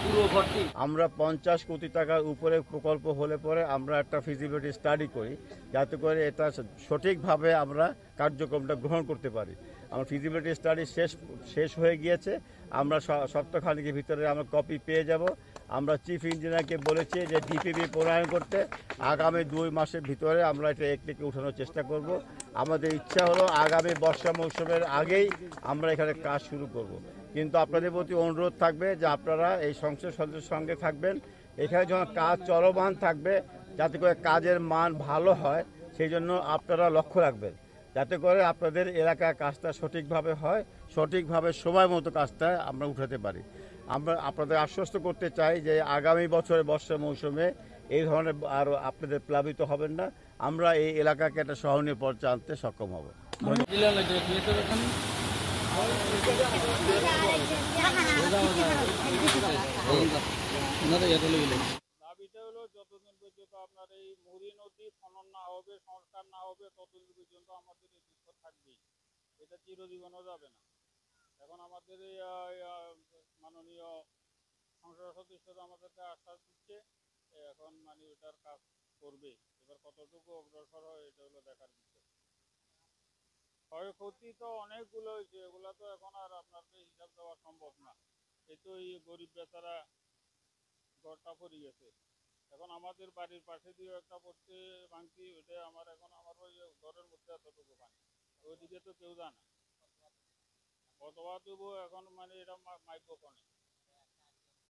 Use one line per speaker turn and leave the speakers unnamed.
পুরো ভর্তি।
আমরা 50 কোটি টাকার উপরে প্রকল্প হলে পরে আমরা একটা ফিজিবিলিটি স্টাডি করি, যাতে করে এটা সঠিকভাবে আমরা কার্যক্রমটা গ্রহণ করতে পারি। আমার ফিজিবিলিটি স্টাডি শেষ হয়ে গিয়েছে। আমরা সপ্তাহখানেকের ভিতরে আমরা কপি পেয়ে যাব। আমরা চিফ ইঞ্জিনিয়ারকে বলেছি যে ডিপিপি প্রণয়ন করতে আগামী 2 মাসের ভিতরে আমরা এটা একটিকে উঠানোর চেষ্টা করব। আমাদের ইচ্ছা হলো আগামী বর্ষা মৌসুমের আগেই আমরা এখানে কাজ শুরু করব। কিন্তু আপনাদের প্রতি অনুরোধ থাকবে যে আপনারা এই সংসদ সদস্যের সঙ্গে থাকবেন। এখানে যখন কাজ চলমান থাকবে, যাতে করে কাজের মান ভালো হয়, সেই জন্য আপনারা লক্ষ্য রাখবেন, যাতে করে আপনাদের এলাকার কাজটা সঠিকভাবে হয়, সঠিকভাবে সময় মতো কাজটা আমরা উঠাতে পারি। আমরা আপনাদের আশ্বস্ত করতে চাই যে আগামী বছরের বর্ষা মৌসুমে এই ধরনের আর আপনাদের প্লাবিত হবেন না। আমরা এই এলাকাকে একটা সহনীয় পর্যায়ে আনতে সক্ষম হব।
দাবিটা হলো যতদিন পর্যন্ত আপনার এই মুহুরী নদী খনন না হবে, সংস্কার না হবে, ততদিন পর্যন্ত আমাদের এই দুঃখ থাকবেই। এটা চিরজীবনও যাবে না। এখন আমাদের এই মাননীয় সংসদ সদস্যরা আমাদেরকে আশ্বাস দিচ্ছে, এখন মানে ওটার কাজ করবে। এবার কতটুকু অগ্রসর হয় এটা হলো দেখার বিষয়। ক্ষয়ক্ষতি তো অনেকগুলো হয়েছে, এগুলো তো এখন আর আপনাকে হিসাব দেওয়া সম্ভব না। এই তো এই গরিব বেচারা ঘরটা পড়ে গেছে। এখন আমাদের বাড়ির পাশে দিয়েও একটা পড়তে ভাঙছি, ওইটা আমার এখন আমার ওই ঘরের মধ্যে এতটুকু পানি, ওইদিকে তো কেউ জানে। কতবার দেবো এখন মানে এটা মাইক্রোফোনে